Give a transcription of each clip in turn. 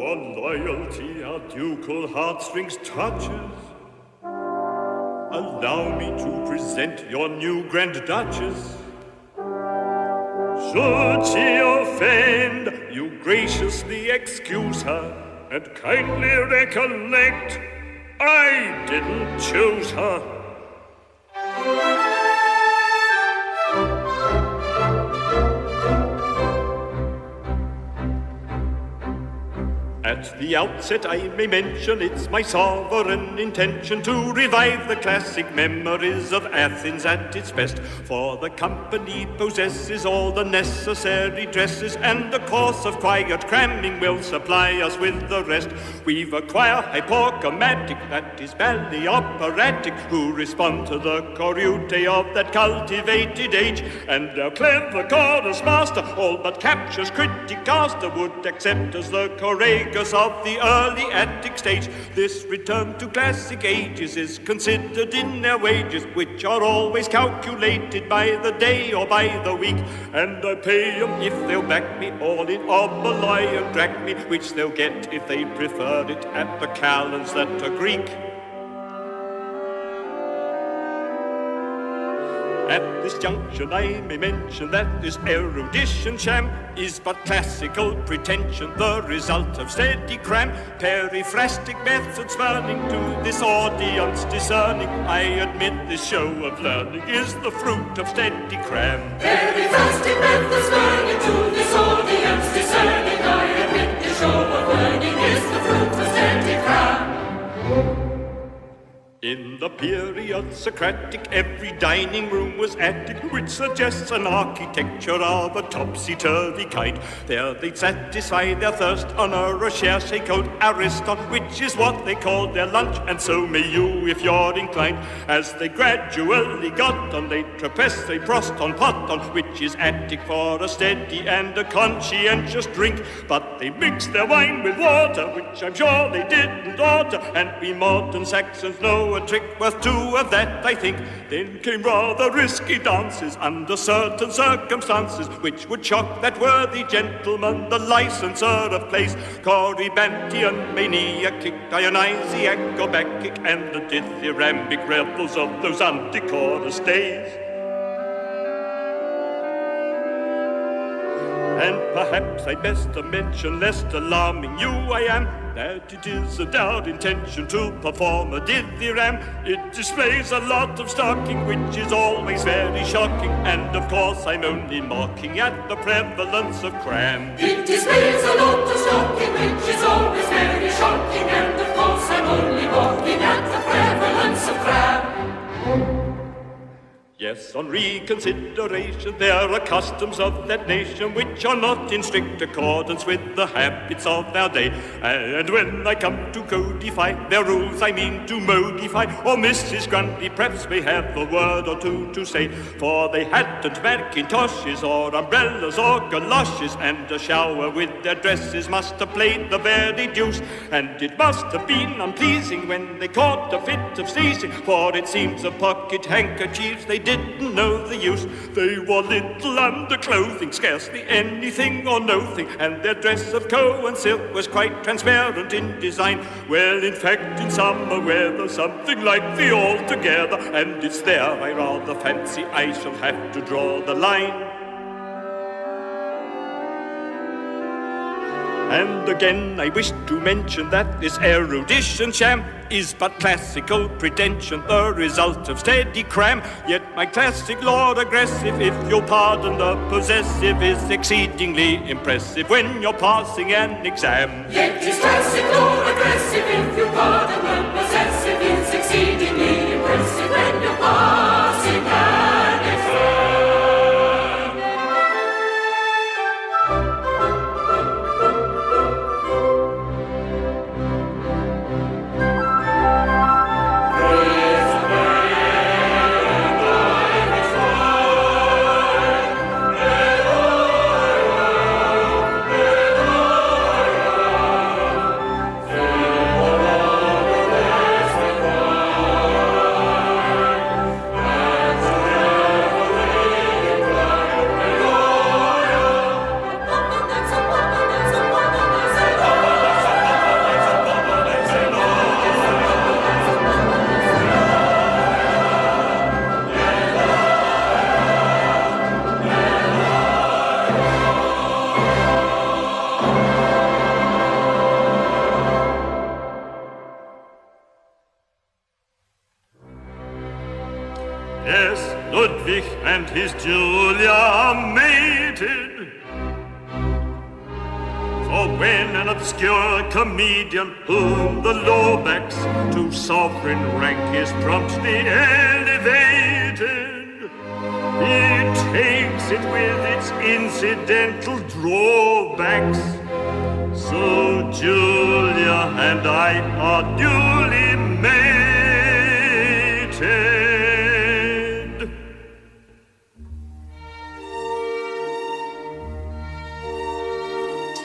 Your loyalty our ducal heartstrings touches. Allow me to present your new Grand Duchess. Should she offend, you graciously excuse her, and kindly recollect, I didn't choose her. At the outset I may mention it's my sovereign intention to revive the classic memories of Athens at its best. For the company possesses all the necessary dresses, and a course of quiet cramming will supply us with the rest. We've a choir hypogrammatic, that is ballet operatic, who respond to the chorute of that cultivated age. And our clever chorus master, all but captures critic caster, would accept as the choreographer of the early Attic stage. This return to classic ages is considered in their wages, which are always calculated by the day or by the week. And I pay 'em if they'll back me, all in oboli and drachmi, which they'll get if they prefer it at the calends that are Greek. At this junction I may mention that this erudition sham is but classical pretension, the result of steady cram. Periphrastic methods learning to this audience discerning. I admit this show of learning is the fruit of steady cram. Periphrastic methods learning to this audience discerning. I admit this show of learning is the fruit of steady cram. In the period Socratic, every dining room was attic, which suggests an architecture of a topsy-turvy kind. There they'd satisfy their thirst on a recherche called Ariston, which is what they called their lunch, and so may you if you're inclined. As they gradually got on, they trapeste, they prost on poton, which is Attic for a steady and a conscientious drink. But they mixed their wine with water, which I'm sure they didn't order, and we modern Saxons know a trick worth two of that, I think. Then came rather risky dances under certain circumstances, which would shock that worthy gentleman, the licensor of plays. Corybantian mania kicked Dionysiac or Bacchic, and the dithyrambic revels of those antichorus days. And perhaps I'd best mention, lest alarming you I am, that it isn't our intention to perform a dithyram. It displays a lot of stocking, which is always very shocking, and of course I'm only mocking at the prevalence of cram. It displays a lot of stocking, which is always very shocking, and of course I'm only mocking at the prevalence of cram. Yes, on reconsideration, there are customs of that nation which are not in strict accordance with the habits of our day. And when I come to codify their rules, I mean to modify, or Mrs. Grundy perhaps may have a word or two to say. For they hadn't Macintoshes or umbrellas or galoshes, and a shower with their dresses must have played the very deuce. And it must have been unpleasing when they caught a fit of sneezing, for it seems of pocket handkerchiefs they didn't know the use. They wore little underclothing, scarcely anything or nothing, and their dress of coe and silk was quite transparent in design. Well, in fact, in summer weather, something like the altogether, and it's there I rather fancy I shall have to draw the line. And again I wish to mention that this erudition sham is but classical pretension, the result of steady cram. Yet my classic lord aggressive, if you'll pardon the possessive, is exceedingly impressive when you're passing an exam. Yet his classic lord aggressive, if you pardon the possessive, is exceedingly impressive when you're passing an exam. his Julia mated. For when an obscure comedian, whom the law backs to sovereign rank, is promptly elevated, he takes it with its incidental drawbacks. So Julia and I are duly mated.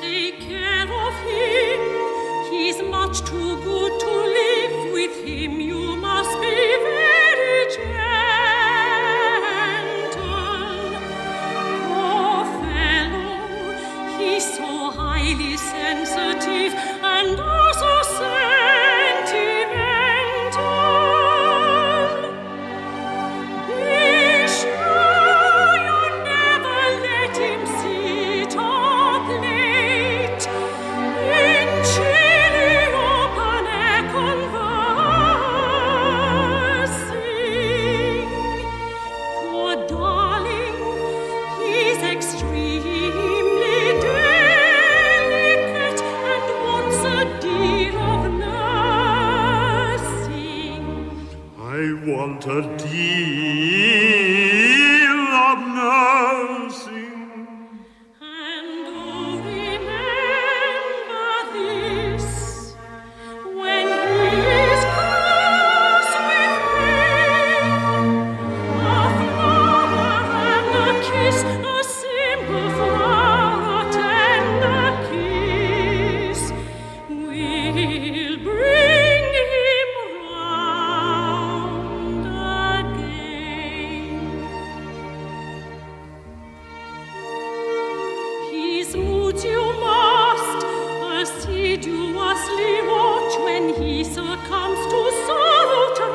Take care of him, he's much too good to live with him. You must be very gentle. Poor fellow, he's so highly sensitive and also sentimental. Be sure you never let him sit up late in chilly open air conversing. Poor darling, he's extremely delicate and wants a deal of nursing. I want a deal of nursing. And oh, remember this, when he is cross with pain, a flower and a kiss, a simple flower, a tender kiss, will bring him round again. His moods you must assiduously watch when he succumbs to sorrow tragic.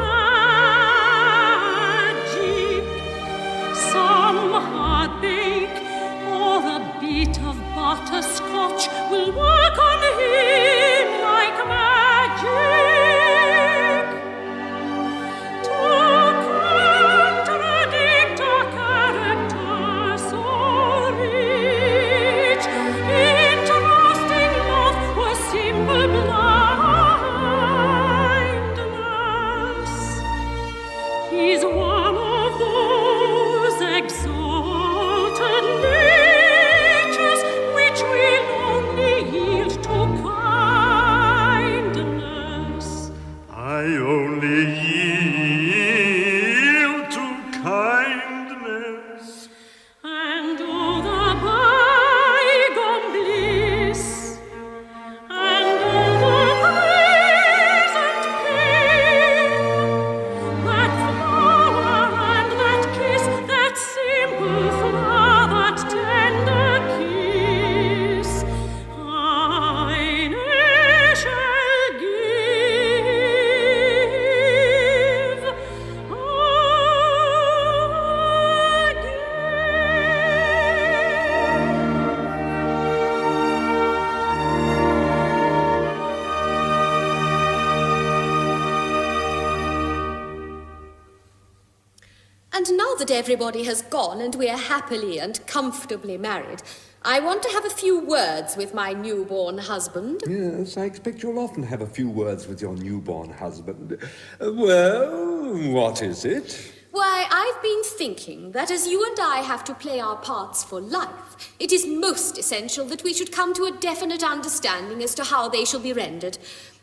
Some heartache or a bit of butterscotch will work on him like magic. To contradict a character so rich, interesting love was simple blindness. He's one of those exalted natures which will only yield to kindness. I only yield to kindness. And oh, the bygone bliss, and oh, the present pain, that flower and that kiss, that simple flower, that tender kiss, I ne'er shall give And now that everybody has gone and we are happily and comfortably married, I want to have a few words with my newborn husband. Yes, I expect you'll often have a few words with your newborn husband. Well, what is it? Why, I've been thinking that as you and I have to play our parts for life, it is most essential that we should come to a definite understanding as to how they shall be rendered.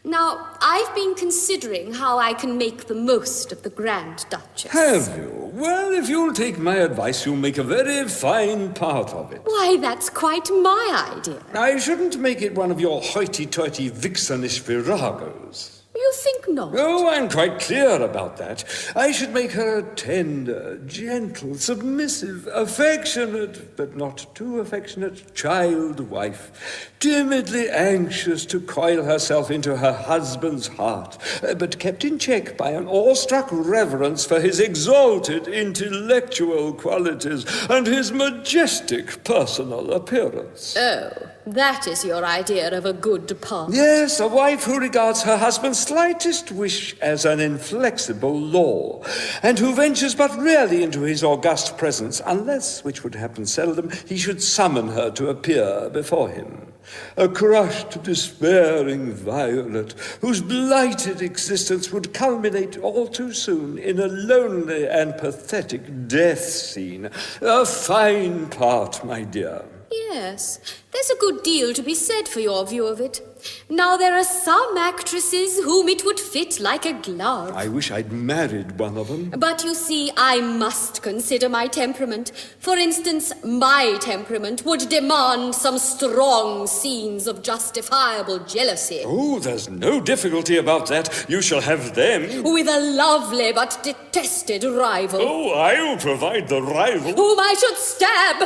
Now, I've been considering how I can make the most of the Grand Duchess. Have you? Well, if you'll take my advice, you'll make a very fine part of it. Why, that's quite my idea. I shouldn't make it one of your hoity-toity vixenish viragos. You think not? Oh, I'm quite clear about that. I should make her a tender, gentle, submissive, affectionate, but not too affectionate, child wife, timidly anxious to coil herself into her husband's heart, but kept in check by an awestruck reverence for his exalted intellectual qualities and his majestic personal appearance. Oh, that is your idea of a good partner. Yes, a wife who regards her husband slightly slightest wish as an inflexible law, and who ventures but rarely into his august presence, unless, which would happen seldom, he should summon her to appear before him. A crushed, despairing violet, whose blighted existence would culminate all too soon in a lonely and pathetic death scene. A fine part, my dear. Yes, there's a good deal to be said for your view of it. Now, there are some actresses whom it would fit like a glove. I wish I'd married one of them. But you see, I must consider my temperament. For instance, my temperament would demand some strong scenes of justifiable jealousy. Oh, there's no difficulty about that. You shall have them. With a lovely but detested rival. Oh, I'll provide the rival. Whom I should stab!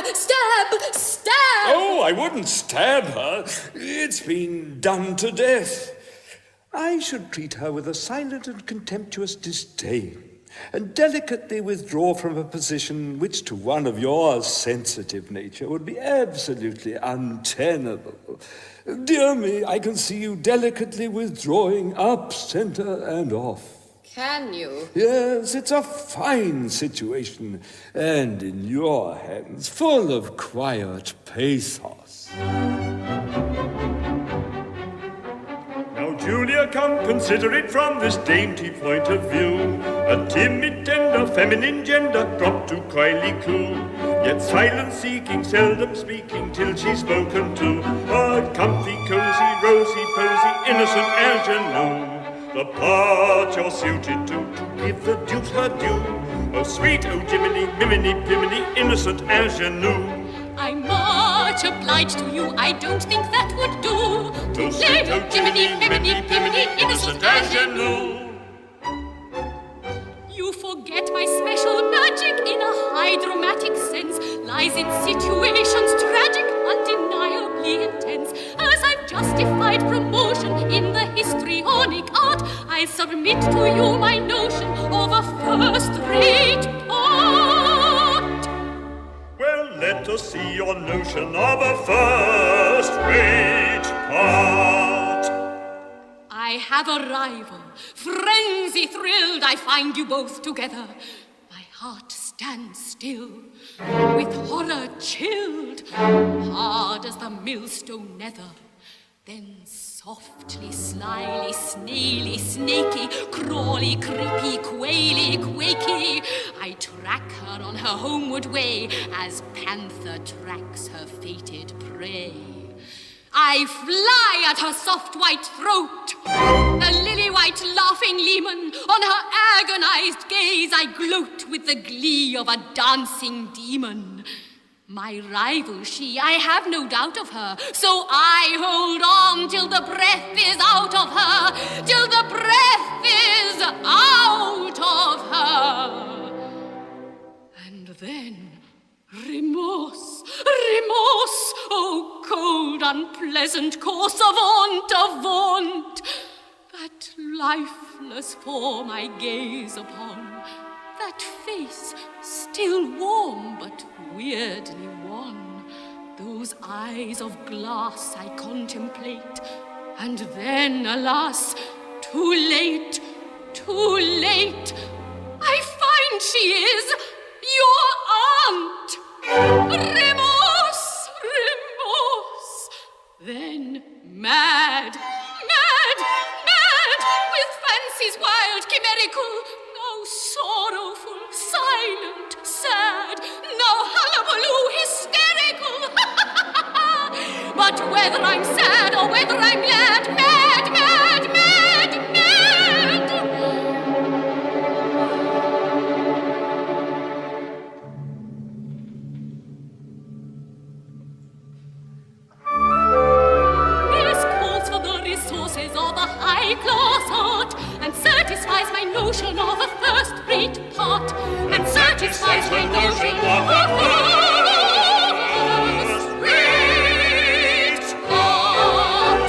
Oh, I wouldn't stab her. It's been done to death. I should treat her with a silent and contemptuous disdain, and delicately withdraw from a position which to one of your sensitive nature would be absolutely untenable. Dear me, I can see you delicately withdrawing up, centre, and off. Can you? Yes, it's a fine situation, and in your hands, full of quiet pathos. Now, Julia, come consider it from this dainty point of view. A timid, tender, feminine gender, prompt to coyly coo, yet silence-seeking, seldom speaking, till she's spoken to. A comfy, cosy, rosy-posy, innocent ingenue. The part you're suited to give the deuce her due. Oh, sweet, oh, Jiminy, Miminy, Piminy, innocent ingenue. I'm much obliged to you, I don't think that would do. To sweet, oh, Jiminy, Miminy, Piminy, innocent ingenue. You forget my special magic in a high dramatic sense lies in situations tragic, undeniably intense. As I've justified promotion in the histrionic art, I submit to you my notion of a first-rate part. Well, let us see your notion of a first-rate part. I have a rival, frenzy-thrilled, I find you both together. My heart stands still, with horror chilled, hard as the millstone nether. Then softly, slyly, snaily, snaky, crawly, creepy, quaily, quaky, I track her on her homeward way, as panther tracks her fated prey. I fly at her soft white throat, the lily-white laughing leman. On her agonized gaze I gloat with the glee of a dancing demon. My rival she, I have no doubt of her, so I hold on till the breath is out of her, till the breath is out of her. And then remorse, remorse, oh cold, unpleasant course of vaunt, that lifeless form I gaze upon, that face still warm but weirdly wan, those eyes of glass I contemplate, and then, alas, too late, I find she is your aunt. Remorse, then mad, with fancies wild, chimerical, now sorrowful, silent, sad, now hullabaloo, hysterical. But whether I'm sad or whether I'm glad, mad. This calls for the resources of a high-class art, and satisfies my notion of a first-rate part, and satisfies my notion of a first-rate part.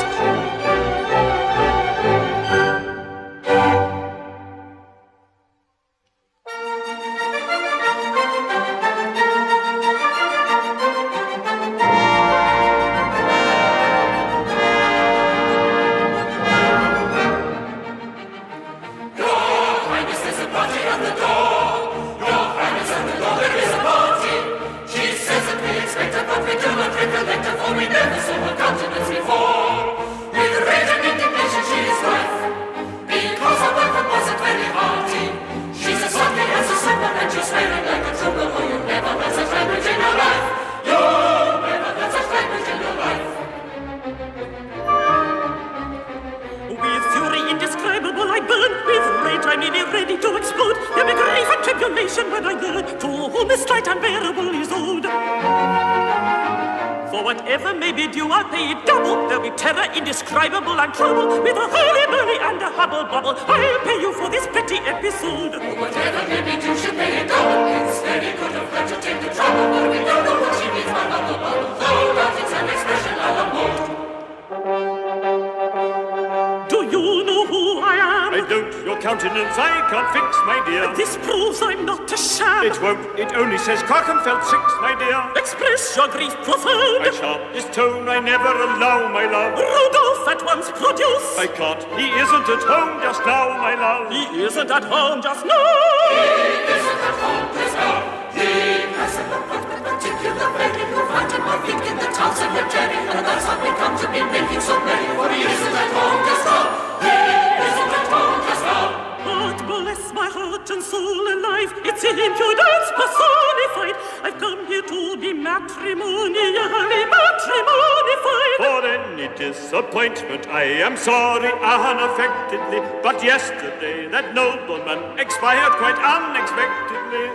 whatever may be due, I'll pay it double. There'll be terror indescribable and trouble, with a hurly-burly and a hubble-bubble. I'll pay you for this petty episode. Whatever may be due, she'll pay it double. It's very good of her to take the trouble, but we don't know what she means by hubble-bubble. Though that is an expression a la mode. Do you know who I am? I don't. Your countenance I can't fix, my dear. This proves I'm not a sham. It won't. It only says Krackenfeldt 6, my dear. Express your grief profound. My sharpest tone I never allow, my love. Rudolph at once produce. I can't. He isn't at home just now, my love. He isn't at home just now. He isn't at home just now. He has an appointment particular very. You'll find him, I think, in the town cemetery. And that's how we come to be making so many. For he isn't at home just now. He isn't at home just now. God bless my heart and soul alive. It's impudence personified. I've come here to be matrimonially matrimonified. For any disappointment I am sorry unaffectedly. But yesterday that nobleman expired quite unexpectedly.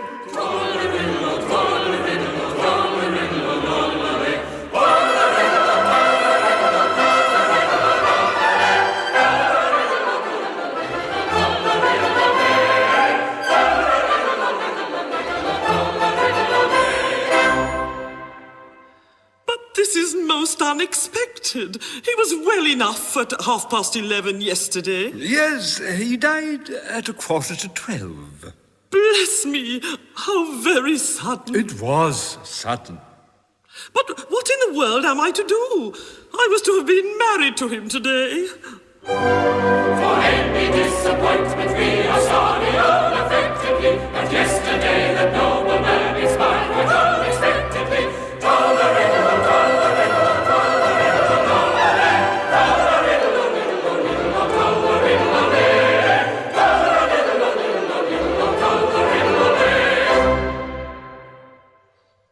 This is most unexpected. He was well enough at 11:30 yesterday. Yes, he died at 11:45. Bless me, how very sudden. It was sudden. But what in the world am I to do? I was to have been married to him today. For any disappointment we are sorry unaffectedly. And yesterday that nobleman expired quite unexpectedly.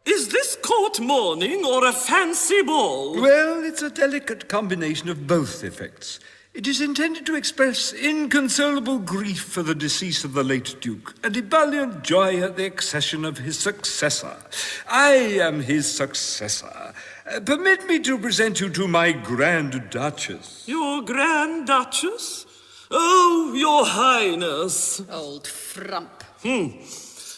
Is this court mourning or a fancy ball? Well, it's a delicate combination of both effects. It is intended to express inconsolable grief for the decease of the late Duke and ebullient joy at the accession of his successor. I am his successor. Permit me to present you to my Grand Duchess. Your Grand Duchess? Oh, Your Highness. Old frump.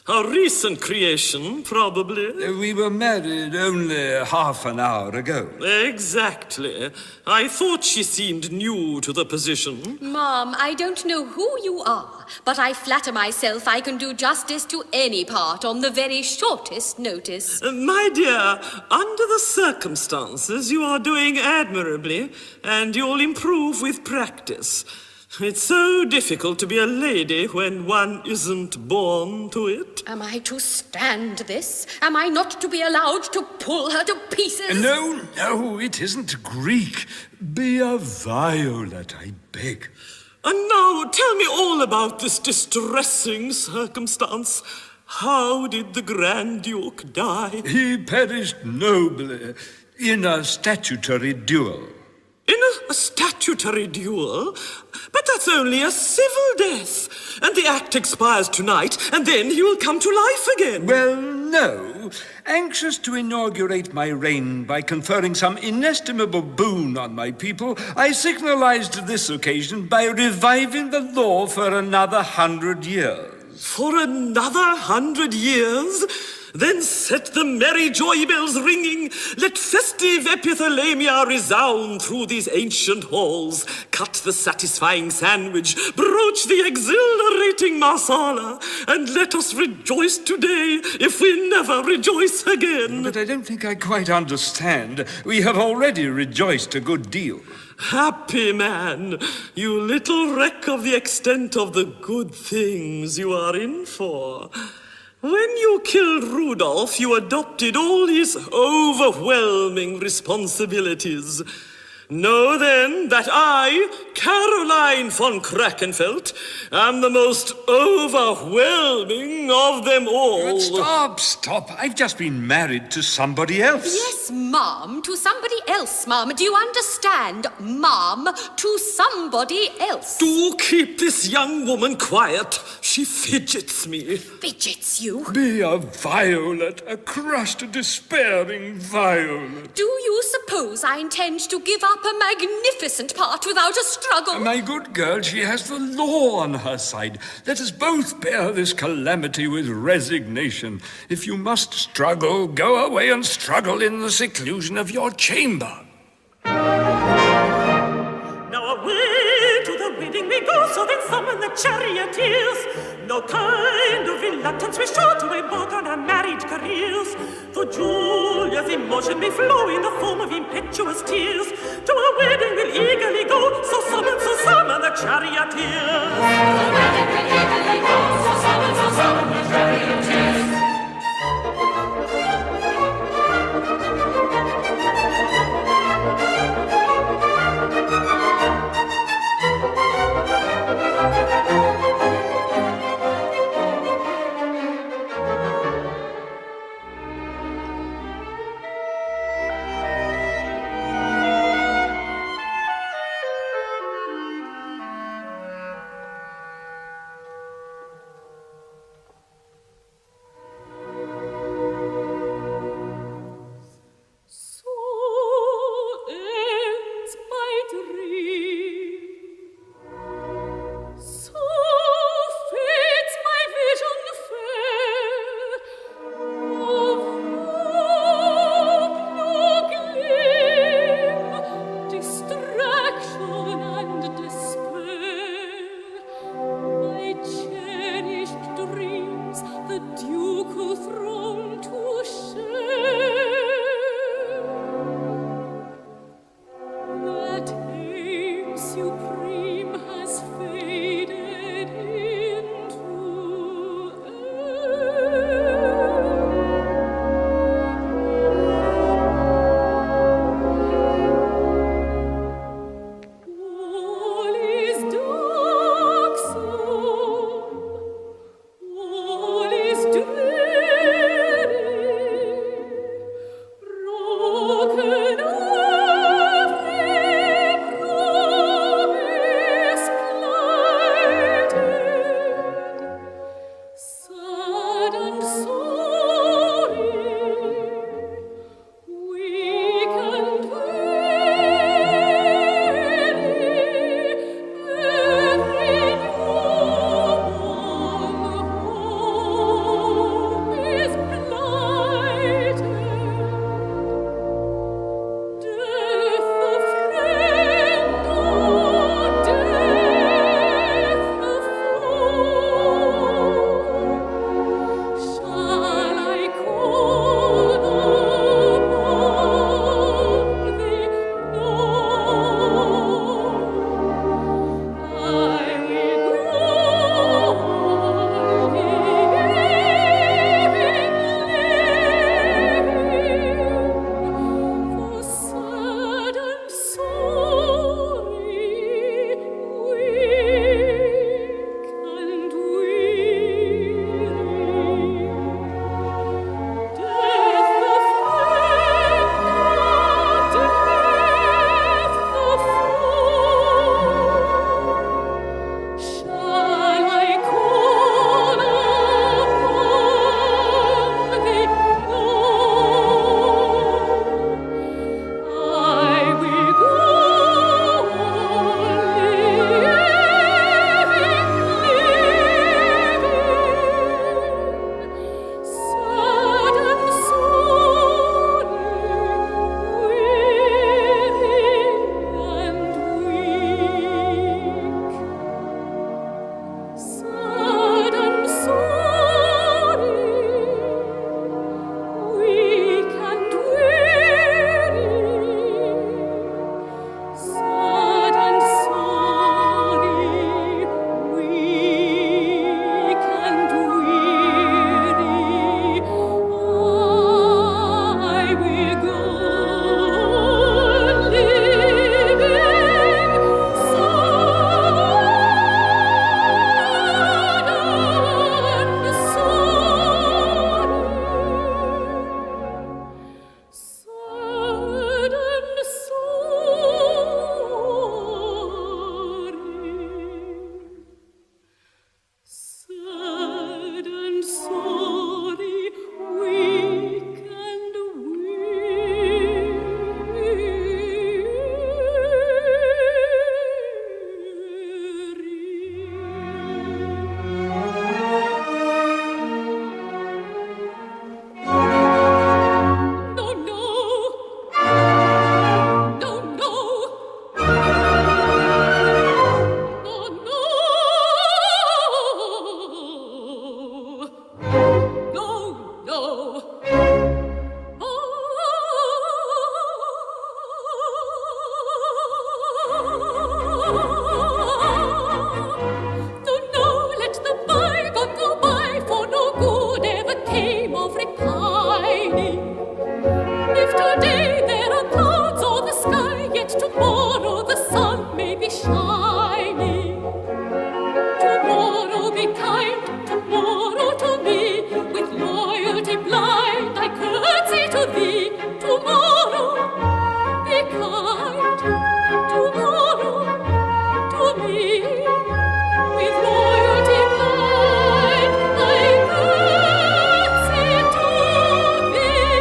A recent creation, probably. We were married only half an hour ago. Exactly. I thought she seemed new to the position. Mom, I don't know who you are, but I flatter myself I can do justice to any part on the very shortest notice. My dear, under the circumstances, you are doing admirably, and you'll improve with practice. It's so difficult to be a lady when one isn't born to it. Am I to stand this? Am I not to be allowed to pull her to pieces? No, it isn't Greek. Be a violet, I beg. And now tell me all about this distressing circumstance. How did the Grand Duke die? He perished nobly in a statutory duel. In a statutory duel? But that's only a civil death. And the act expires tonight, and then he will come to life again. Well, no. Anxious to inaugurate my reign by conferring some inestimable boon on my people, I signalized this occasion by reviving the law for another 100 years. For another 100 years? Then set the merry joy bells ringing. Let festive epithalamia resound through these ancient halls. Cut the satisfying sandwich, broach the exhilarating marsala, and let us rejoice today if we never rejoice again. But I don't think I quite understand. We have already rejoiced a good deal. Happy man, you little reck of the extent of the good things you are in for. When you killed Rudolph, you adopted all his overwhelming responsibilities. Know then that I, Caroline von Krackenfeldt, am the most overwhelming of them all. Stop. I've just been married to somebody else. Yes, ma'am, to somebody else, ma'am. Do you understand, ma'am? To somebody else. Do keep this young woman quiet. She fidgets me. Fidgets you? Be a violet, a crushed, despairing violet. Do you suppose I intend to give up a magnificent part without a struggle? My good girl, she has the law on her side. Let us both bear this calamity with resignation. If you must struggle, go away and struggle in the seclusion of your chamber. Now away to the wedding we go, so then summon the charioteers. No kind of reluctance we show to embark on our married careers. For Julia's emotion may flow in the form of impetuous tears. To our wedding we'll eagerly go, so summon the charioteers. To the wedding we'll eagerly go, so summon the charioteers. tomorrow. Be kind tomorrow to me. With loyalty kind, I curtsy to thee.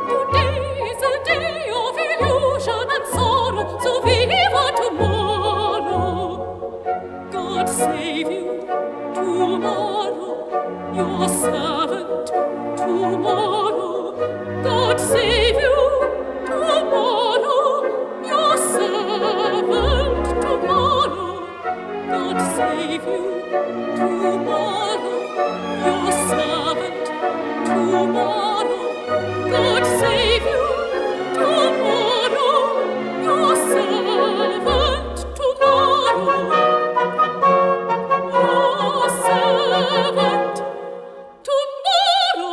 Today is a day of illusion and sorrow, so viva tomorrow. God save you tomorrow, your servant tomorrow. God save you tomorrow, your servant tomorrow. God save you tomorrow, your servant tomorrow. God save you tomorrow, your servant tomorrow. Your servant tomorrow.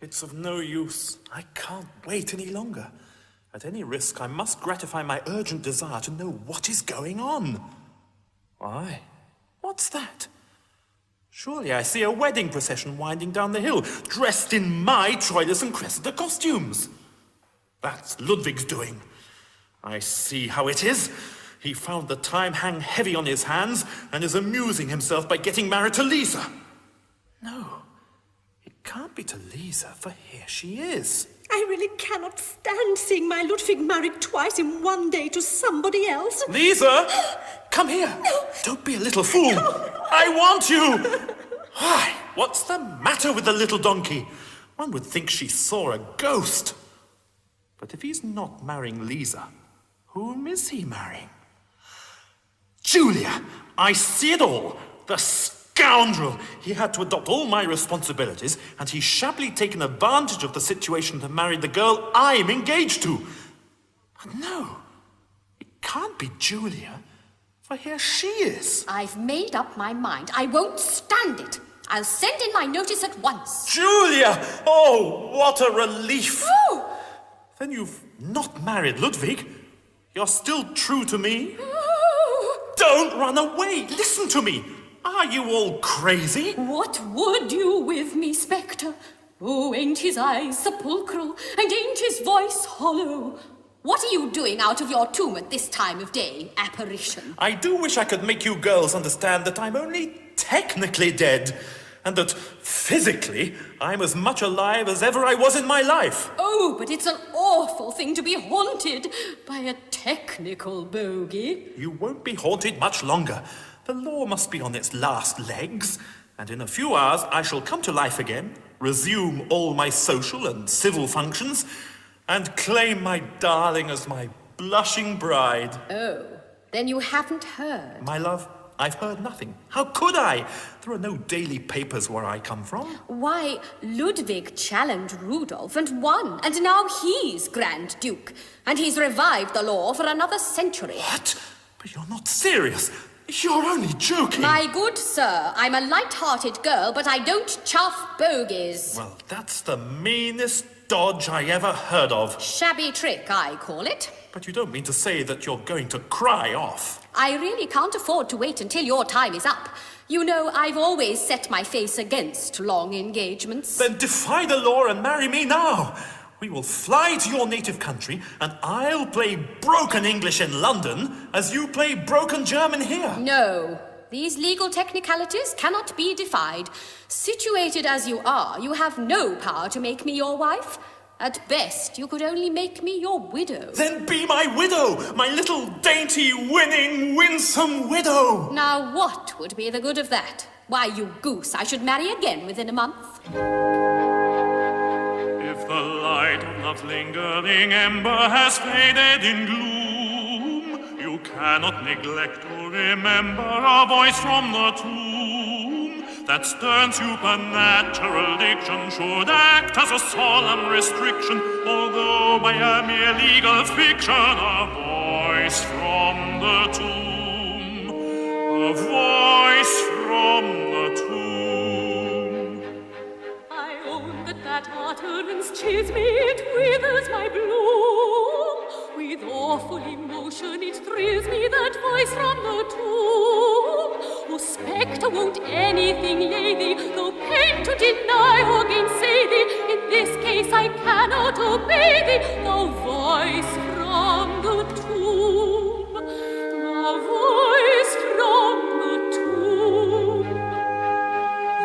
It's of no use. I can't wait any longer. At any risk, I must gratify my urgent desire to know what is going on. Why? What's that? Surely I see a wedding procession winding down the hill, dressed in my Troilus and Cressida costumes. That's Ludwig's doing. I see how it is. He found the time hang heavy on his hands and is amusing himself by getting married to Lisa. No, it can't be to Lisa, for here she is. I really cannot stand seeing my Ludwig married twice in one day to somebody else. Lisa! Come here. No. Don't be a little fool. No. I want you. Why? What's the matter with the little donkey? One would think she saw a ghost. But if he's not marrying Lisa, whom is he marrying? Julia! I see it all. The scoundrel! He had to adopt all my responsibilities, and he's shabbily taken advantage of the situation to marry the girl I'm engaged to. But no, it can't be Julia, for here she is. I've made up my mind. I won't stand it. I'll send in my notice at once. Julia! Oh, what a relief! Oh! Then you've not married Ludwig. You're still true to me. Oh! Don't run away. Listen to me. Are you all crazy? What would you with me, Spectre? Oh, ain't his eyes sepulchral, and ain't his voice hollow? What are you doing out of your tomb at this time of day, apparition? I do wish I could make you girls understand that I'm only technically dead, and that physically I'm as much alive as ever I was in my life. Oh, but it's an awful thing to be haunted by a technical bogey. You won't be haunted much longer. The law must be on its last legs, and in a few hours I shall come to life again, resume all my social and civil functions, and claim my darling as my blushing bride. Oh, then you haven't heard. My love, I've heard nothing. How could I? There are no daily papers where I come from. Why, Ludwig challenged Rudolph and won, and now he's Grand Duke, and he's revived the law for another century. What? But you're not serious. You're only joking. My good sir, I'm a light-hearted girl, but I don't chaff bogies. Well, that's the meanest dodge I ever heard of. Shabby trick, I call it. But you don't mean to say that you're going to cry off? I really can't afford to wait until your time is up. You know, I've always set my face against long engagements. Then defy the law and marry me now. We will fly to your native country, and I'll play broken English in London as you play broken German here. No. These legal technicalities cannot be defied. Situated as you are, you have no power to make me your wife. At best, you could only make me your widow. Then be my widow, my little dainty, winning, winsome widow. Now what would be the good of that? Why, you goose, I should marry again within a month. If the light of love's lingering ember has faded in gloom, you cannot neglect to remember a voice from the tomb. That stern supernatural diction should act as a solemn restriction, although by a mere legal fiction, a voice from the tomb, a voice from the tomb. I own that utterance chills me, it withers my bloom. With awful emotion it thrills me, that voice from the tomb. anything, yea thee, no pain to deny or gainsay thee. In this case I cannot obey thee. Thou voice from the tomb, thou voice from the tomb,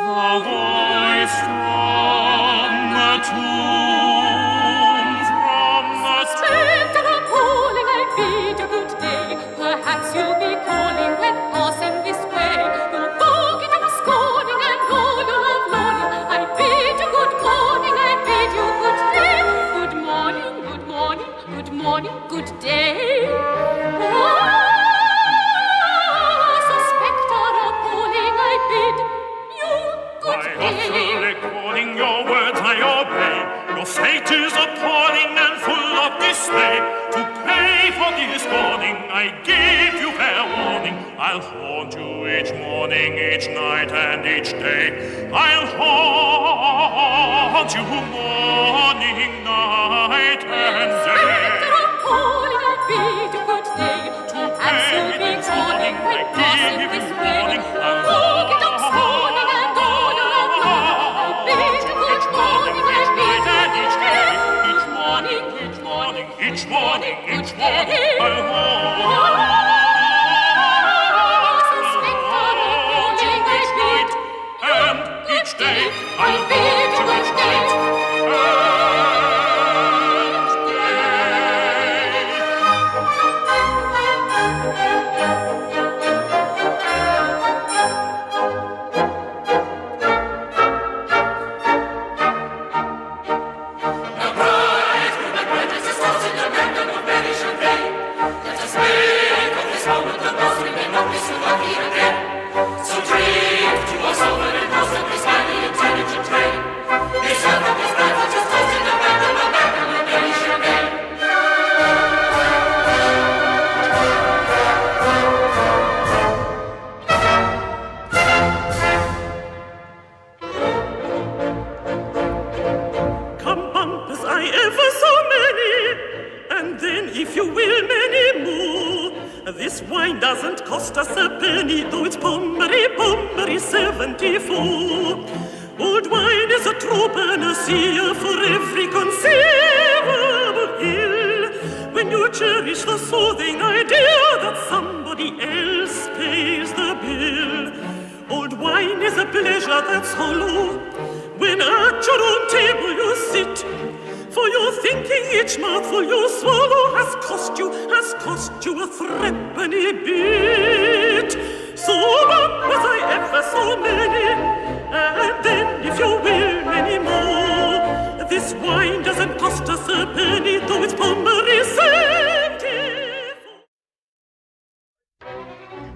thou voice from the tomb, from the spectre appalling, I bid you good day. Perhaps you'll be calling when passing this way. Your bogey of scorning and all your love longing, I bid you good morning, I bid you good day. Good morning, good morning, good morning, good day. So spectre appalling, I bid you good day. By utterly calling your words I obey. Your fate is appalling and full of dismay. To pay for this warning, I give you fair warning. I'll haunt you each morning, each night, and each day. I'll haunt you morning, night, and day. Spectre appalling, I bid you good day. Perhaps you'll be calling when passing this way. Bogey of scorning and all your love longing, I bid you good morning, I bid you good day. Each morning, each morning, each morning, each morning, I'll haunt and each day I'll bid you good night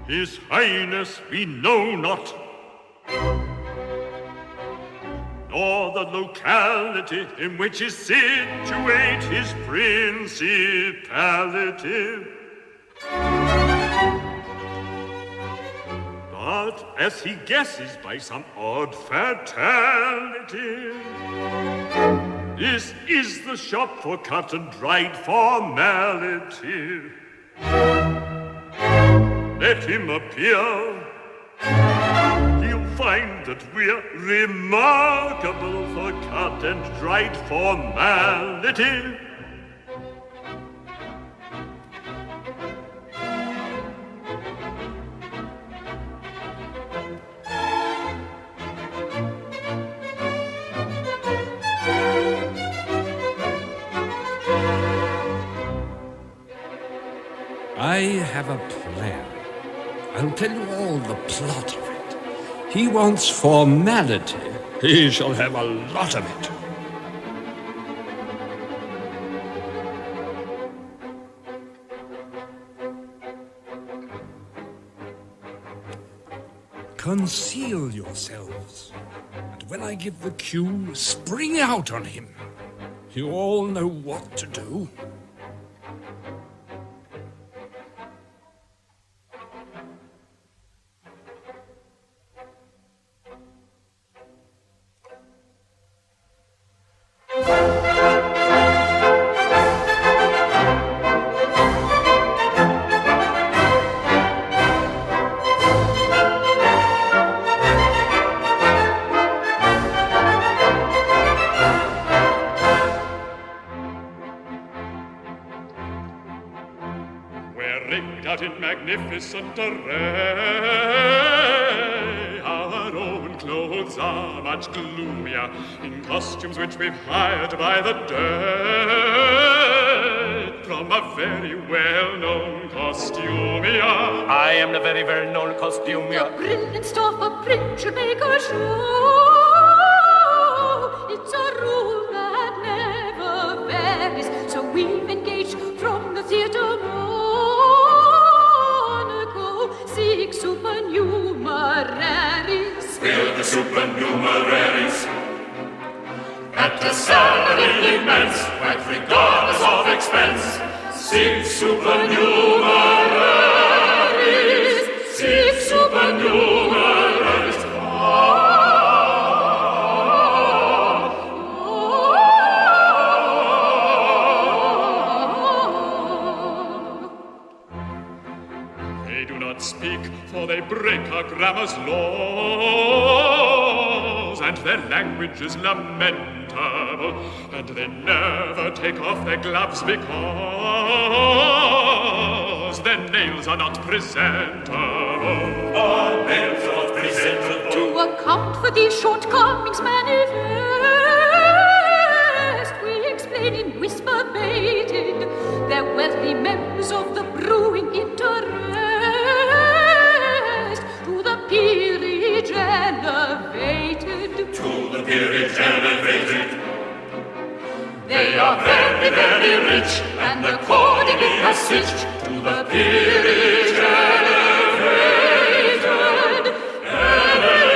His Highness we know not, nor the locality in which is situate his principality. But as he guesses by some odd fatality, this is the shop for cut and dried formality. Let him appear. He'll find that we're remarkable for cut and dried formality. I have a plan. I'll tell you all the plot of it. He wants formality. He shall have a lot of it. Conceal yourselves, and when I give the cue, spring out on him. You all know what to do. magnificent array. Our own clothes are much gloomier, in costumes which we've hired by the day, from a very well-known costumier. I am the very well-known costumier. The brilliant stuff of print should make a show. It's a rule that never varies, so we've engaged from the theatre Monaco, sic supernumeraries. Will the supernumeraries at a salary immense, quite regardless of expense, sic supernumeraries, sic supernumeraries. Speak, for they break our grammar's laws, and their language is lamentable, and they never take off their gloves because their nails are not presentable. Our nails are not presentable. To account for these shortcomings manifest, we explain in whisper baited, they're wealthy members of the brewing interest. Peerage elevated. To the peerage elevated. They are very, very rich, and accordingly are switched to the peerage elevated. Elevated.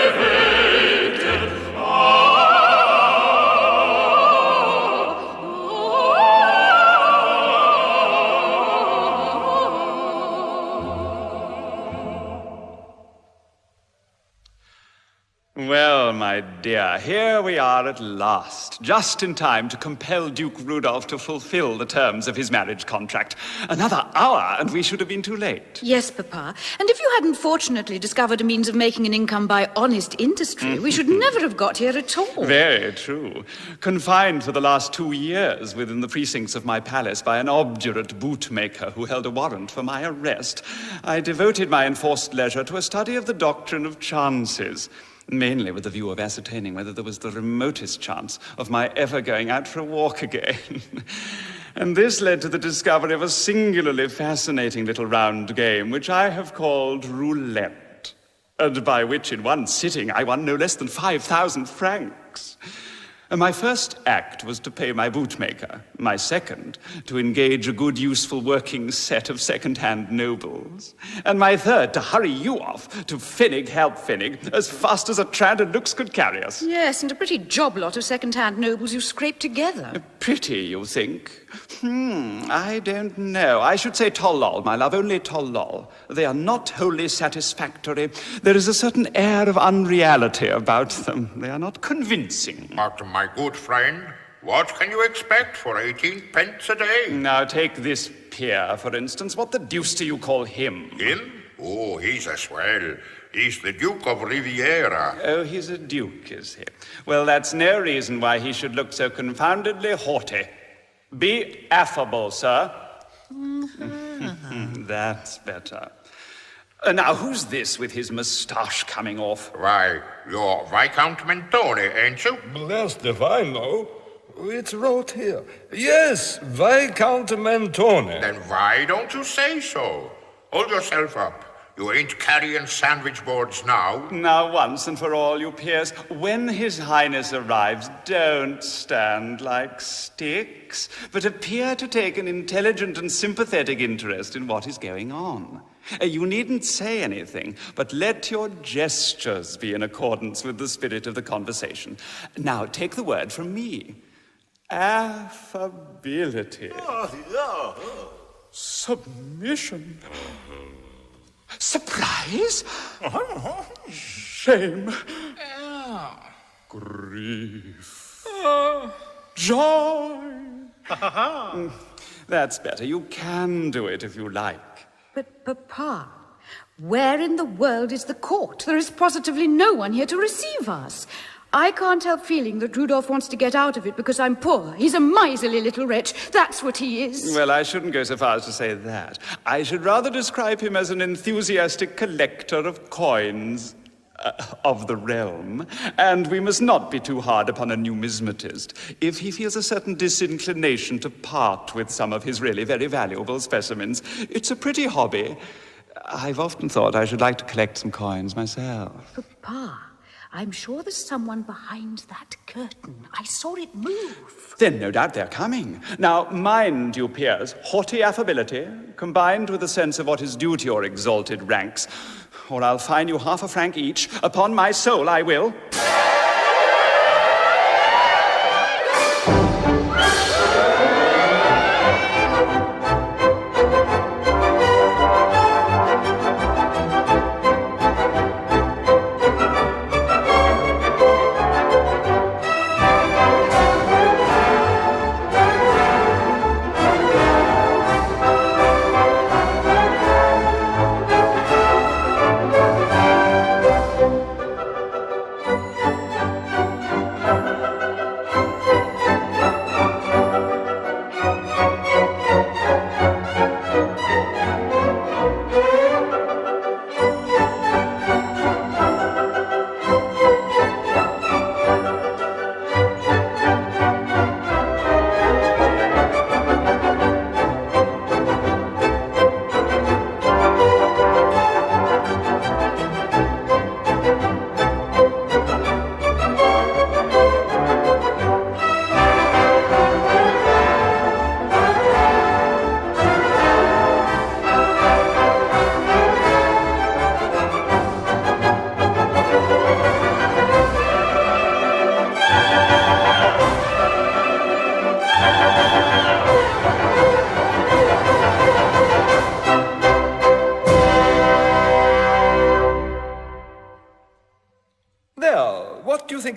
Well, my dear, here we are at last, just in time to compel Duke Rudolph to fulfill the terms of his marriage contract. Another hour, and we should have been too late. Yes, Papa. And if you hadn't fortunately discovered a means of making an income by honest industry, we should never have got here at all. Very true. Confined for the last 2 years within the precincts of my palace by an obdurate bootmaker who held a warrant for my arrest, I devoted my enforced leisure to a study of the doctrine of chances, mainly with the view of ascertaining whether there was the remotest chance of my ever going out for a walk again. And this led to the discovery of a singularly fascinating little round game, which I have called roulette, and by which in one sitting I won no less than 5,000 francs. And my first act was to pay my bootmaker, my second, to engage a good, useful working set of second-hand nobles, and my third, to hurry you off to Finnig, help Finnig, as fast as a trad and looks could carry us. Yes, and a pretty job lot of second-hand nobles you scraped together. Pretty, you think? I don't know. I should say tollol, my love, only tollol. They are not wholly satisfactory. There is a certain air of unreality about them. They are not convincing. But, my good friend, what can you expect for 18 pence a day? Now, take this peer, for instance. What the deuce do you call him? Him? Oh, he's a swell. He's the Duke of Riviera. Oh, he's a duke, is he? Well, that's no reason why he should look so confoundedly haughty. Be affable, sir. That's better. Now, who's this with his moustache coming off? Why, you're Viscount Mentone, ain't you? Blessed if I know. It's wrote here. Yes, Viscount Mentone. Then why don't you say so? Hold yourself up. You ain't carrying sandwich boards now. Now, once and for all, you peers, when His Highness arrives, don't stand like sticks, but appear to take an intelligent and sympathetic interest in what is going on. You needn't say anything, but let your gestures be in accordance with the spirit of the conversation. Now, take the word from me. Affability. Submission. Surprise? Shame. Grief. Joy. That's better. You can do it if you like. But, Papa, where in the world is the court? There is positively no one here to receive us. I can't help feeling that Rudolph wants to get out of it because I'm poor. He's a miserly little wretch. That's what he is. Well, I shouldn't go so far as to say that. I should rather describe him as an enthusiastic collector of coins. Of the realm, and we must not be too hard upon a numismatist if he feels a certain disinclination to part with some of his really very valuable specimens. It's a pretty hobby. I've often thought I should like to collect some coins myself. Papa, I'm sure there's someone behind that curtain. I saw it move. Then no doubt they're coming. Now, mind you, peers, haughty affability, combined with a sense of what is due to your exalted ranks, or I'll fine you half a franc each. Upon my soul, I will.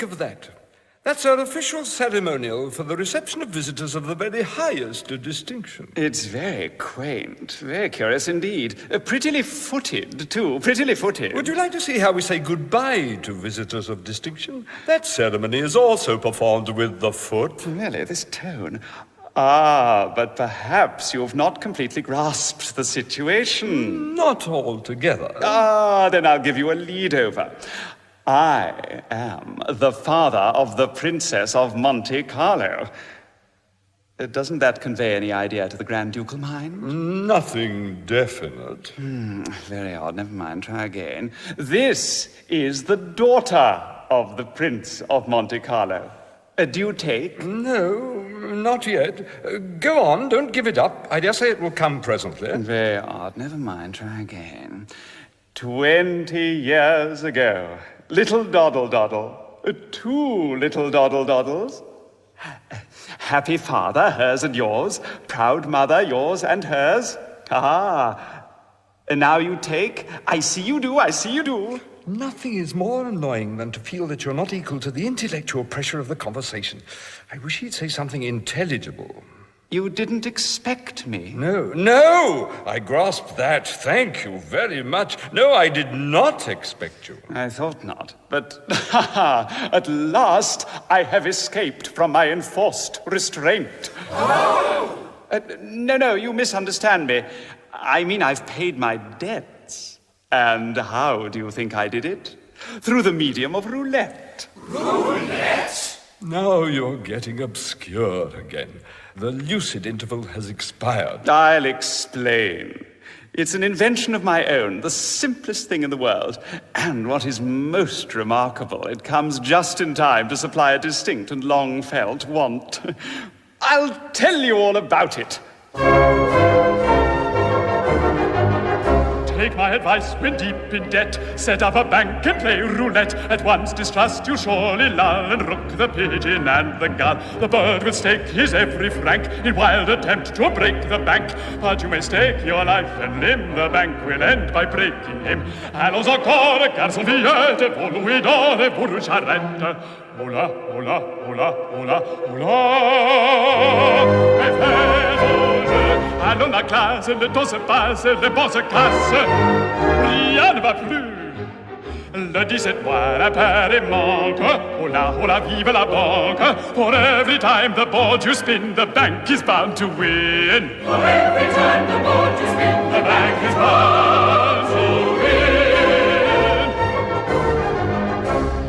Of that. That's our official ceremonial for the reception of visitors of the very highest distinction. It's very quaint, very curious indeed. Prettily footed, too, prettily footed. Would you like to see how we say goodbye to visitors of distinction? That ceremony is also performed with the foot. Really, this tone. Ah, but perhaps you've not completely grasped the situation. Not altogether. Ah, then I'll give you a lead-over. I am the father of the Princess of Monte Carlo. Doesn't that convey any idea to the Grand Ducal mind? Nothing definite. Very odd. Never mind. Try again. This is the daughter of the Prince of Monte Carlo. Do you take? No, not yet. Go on. Don't give it up. I dare say it will come presently. Very odd. Never mind. Try again. 20 years ago. Little Doddle Doddle, 2 little Doddle Doddles. Happy father, hers and yours. Proud mother, yours and hers. Ah, and now you take. I see you do, I see you do. Nothing is more annoying than to feel that you're not equal to the intellectual pressure of the conversation. I wish he'd say something intelligible. You didn't expect me? No, I grasped that. Thank you very much. No, I did not expect you. I thought not. But, at last, I have escaped from my enforced restraint. Oh! No, you misunderstand me. I mean, I've paid my debts. And how do you think I did it? Through the medium of roulette. Roulette? Now you're getting obscure again. The lucid interval has expired. I'll explain. It's an invention of my own, the simplest thing in the world. And what is most remarkable, it comes just in time to supply a distinct and long-felt want. I'll tell you all about it. Take my advice when deep in debt. Set up a bank and play roulette. At once distrust you surely lull, and rook the pigeon and the gull. The bird will stake his every franc in wild attempt to break the bank. But you may stake your life and limb, the bank will end by breaking him. Allons encore, garçon villette, volui dans les bourgearrettes. Oula, oula, oula, oula, oula. Mais fais au jeu, allons la classe, le temps se passe, le banc se casse. Rien ne va plus. Le 17 mois, la paire manque. Hola, vive la banque. For every time the board you spin, the bank is bound to win. For every time the board you spin, the bank is bound to win.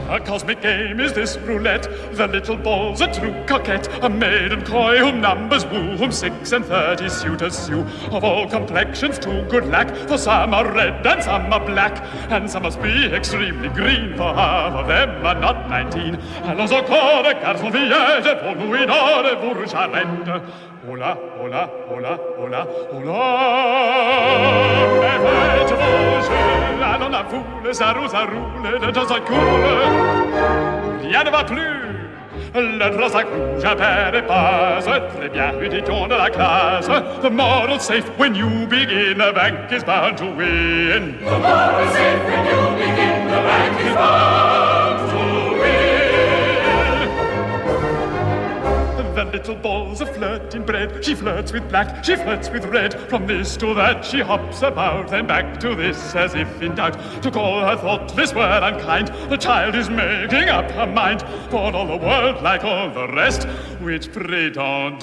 A cosmic game is this roulette. The little ball's a true coquette, a maiden coy whom numbers woo, whom 6 and 30 suitors sue. Of all complexions to good lack, for some are red and some are black, and some must be extremely green, for half of them are not 19. Allons encore, garçon villette, pour nous inore, pour charrette. Hola, hola, hola, hola, hola. Mais faites-vous jeu, allons la foule, ça roule, de temps en coule. Rien ne va plus. Le dress rouge à paire et passe. Très bien, lui dit-on de la classe. The moral's safe when you begin, the bank is bound to win. The moral's safe when you begin, the bank is bound to win. The little ball's a flirting bred. She flirts with black, she flirts with red. From this to that she hops about, then back to this as if in doubt. To call her thoughtless were unkind. The child is making up her mind. For all the world, like all the rest, which prétendant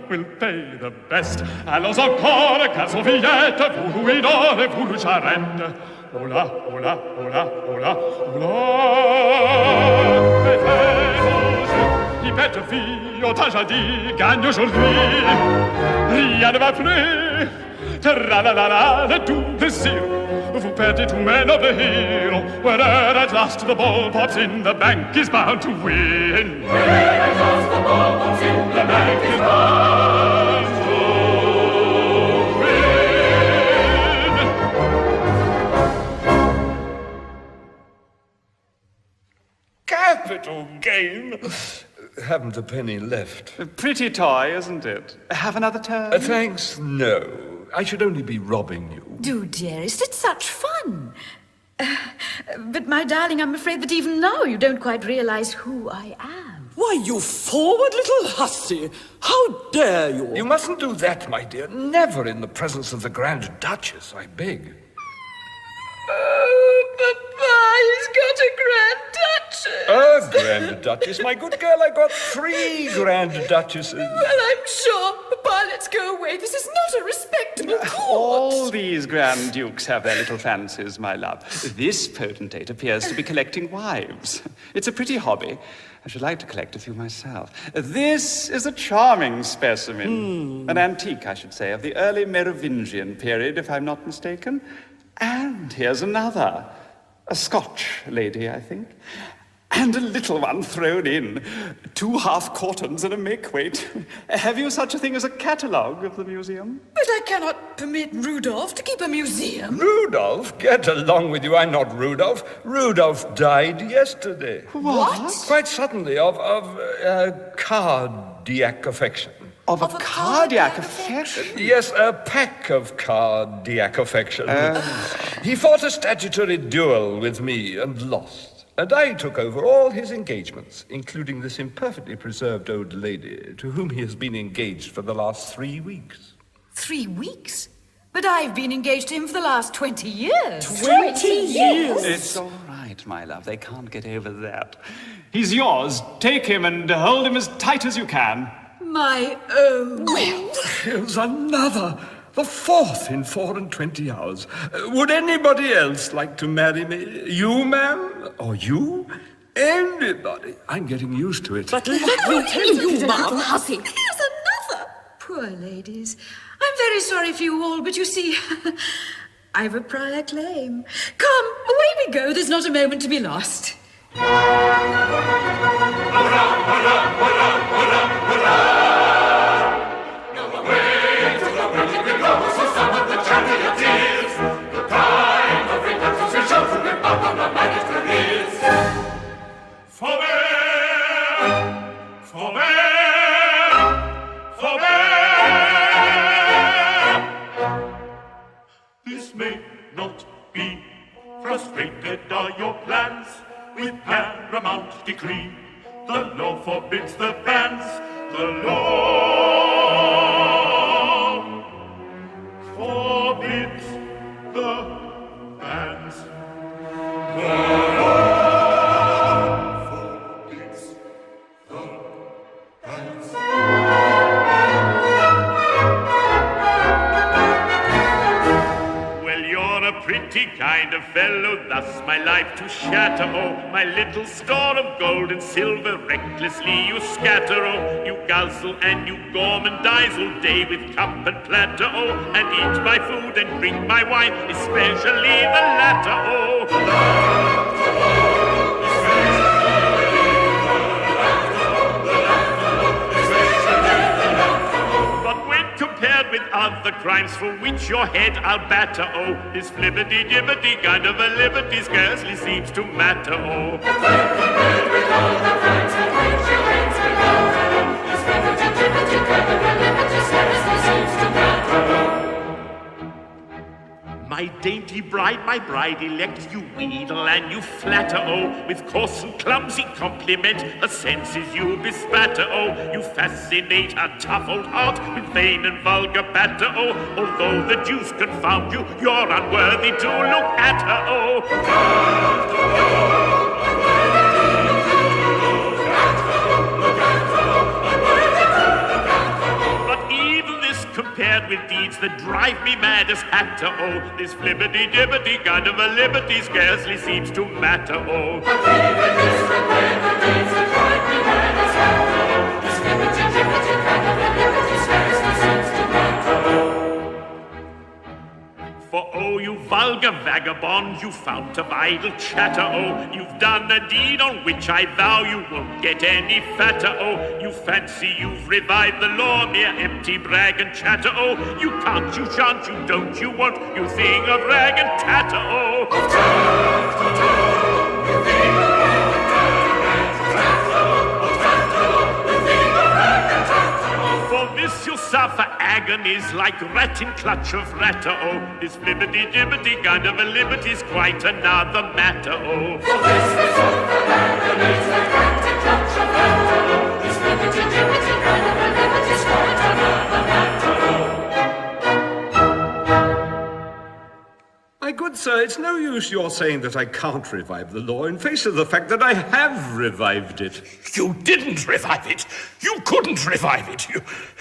will pay the best. Allons encore, garçon villette, vous Louis-Nord et vous le charrette. Hola, hola, hola, hola, hola. Il pète fille, on t'a déjà dit, gagne aujourd'hui. Rien ne va plus. Tra-la-la-la, le doux désir. Vous perdez tout men of the hero. Where at last the ball pops in, the bank is bound to win. Where at last the ball pops in, the bank is bound to win. Capital game. Haven't a penny left. A pretty toy, isn't it? Have another turn? Thanks, no. I should only be robbing you. Do, dearest, it's such fun. But, my darling, I'm afraid that even now you don't quite realize who I am. Why, you forward little hussy! How dare you? You mustn't do that, my dear. Never in the presence of the Grand Duchess, I beg. Oh, Papa, he's got a Grand Duchess. A Grand Duchess, my good girl. I got 3 Grand Duchesses. Well, I'm sure. Papa, let's go away. This is not a respectable court. All these Grand Dukes have their little fancies, my love. This potentate appears to be collecting wives. It's a pretty hobby. I should like to collect a few myself. This is a charming specimen. An antique, I should say, of the early Merovingian period, if I'm not mistaken. And here's another. A Scotch lady, I think. And a little one thrown in. 2 half-quarterns and a make-weight. Have you such a thing as a catalogue of the museum? But I cannot permit Rudolph to keep a museum. Rudolph? Get along with you. I'm not Rudolph. Rudolph died yesterday. What? Quite suddenly of cardiac affection. Of a cardiac affection? Yes, a pack of cardiac affection. He fought a statutory duel with me and lost. And I took over all his engagements, including this imperfectly preserved old lady, to whom he has been engaged for the last 3 weeks. 3 weeks? But I've been engaged to him for the last 20 years. 20 years? It's all right, my love. They can't get over that. He's yours. Take him and hold him as tight as you can. My own. Well, here's another. The 4th in 24 hours. Would anybody else like to marry me? You, ma'am? Or you? Anybody? I'm getting used to it. But let me tell you, Mom. Hussy. Here's another. Poor ladies. I'm very sorry for you all, but you see, I've a prior claim. Come, away we go. There's not a moment to be lost. This may not be. Frustrated are your plans with paramount decree. The law forbids the bans. The law forbids the bans. Pretty kind of fellow, thus my life to shatter. Oh, my little store of gold and silver, recklessly you scatter. Oh, you guzzle and you gormandize all day with cup and platter. Oh, and eat my food and drink my wine, especially the latter. Oh, compared with other crimes for which your head I'll batter, oh, this flibbity-gibbity kind of a liberty scarcely seems to matter, oh. Compared with all the crimes for which your head's been battered, oh, this flibbity-gibbity kind of a liberty scarcely seems to matter, oh. My dainty bride, my bride-elect, you wheedle and you flatter, oh, with coarse and clumsy compliment, her senses you bespatter, oh, you fascinate her tough old heart with vain and vulgar patter, oh, although the deuce confound you, you're unworthy to look at her, oh. Compared with deeds that drive me mad as hatter, oh, this flibbity-gibbity kind of a liberty scarcely seems to matter, oh. But even this compared with deeds that drive me mad as hatter, oh, this flibbity-gibbity kind of a liberty scarcely seems to matter, oh. For oh, you vulgar vagabond, you fount of idle chatter, oh, you've done a deed on which I vow you won't get any fatter, oh, you fancy you've revived the law, mere empty brag and chatter, oh, you can't, you shan't, you don't, you won't, you thing of rag and tatter, oh. For this you'll suffer agonies like rat in clutch of ratter, oh, this flibbity-gibbity kind of a liberty's quite another matter, oh. For this you'll suffer agonies like rat in clutch of ratter, oh, this flibbity-gibbity kind of a liberty's quite another matter, oh. My good sir, it's no use your saying that I can't revive the law in face of the fact that I have revived it. You didn't revive it. You couldn't revive it.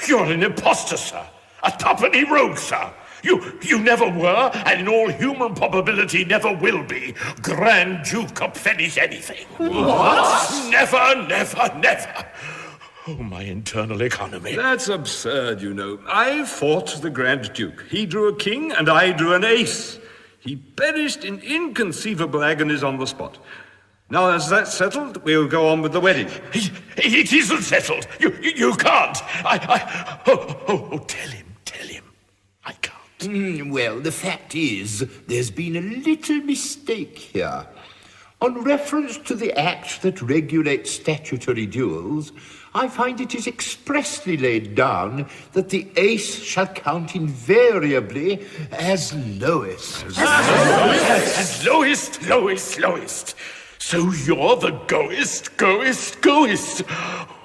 You're an imposter, sir. A tuppenny rogue, sir. You never were, and in all human probability never will be, Grand Duke of Finish anything. What? Never, never, never. Oh, my internal economy. That's absurd, you know. I fought the Grand Duke. He drew a king, and I drew an ace. He perished in inconceivable agonies on the spot. Now, as that's settled, we'll go on with the wedding. It isn't settled. You can't. Tell him. I can't. Well, the fact is, there's been a little mistake here. On reference to the Act that regulates statutory duels, I find it is expressly laid down that the ace shall count invariably as lowest. As lowest. So you're the goest.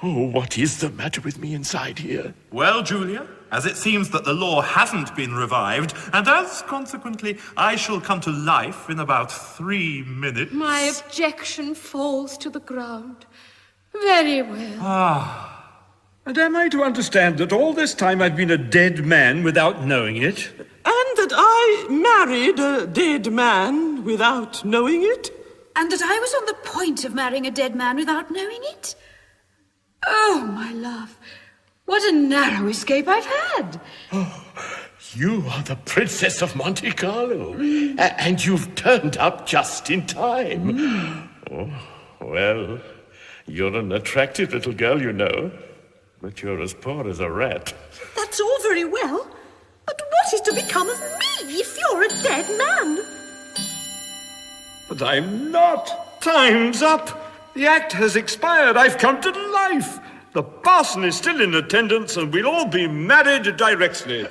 Oh, what is the matter with me inside here? Well, Julia, as it seems that the law hasn't been revived, and as, consequently, I shall come to life in about 3 minutes... My objection falls to the ground. Very well. And am I to understand that all this time I've been a dead man without knowing it? And that I married a dead man without knowing it? And that I was on the point of marrying a dead man without knowing it? Oh, my love, what a narrow escape I've had. Oh, you are the Princess of Monte Carlo, and you've turned up just in time. Oh, well, you're an attractive little girl, you know, but you're as poor as a rat. That's all very well, but what is to become of me if you're a dead man? But I'm not. Time's up. The act has expired. I've come to life. The parson is still in attendance, and we'll all be married directly.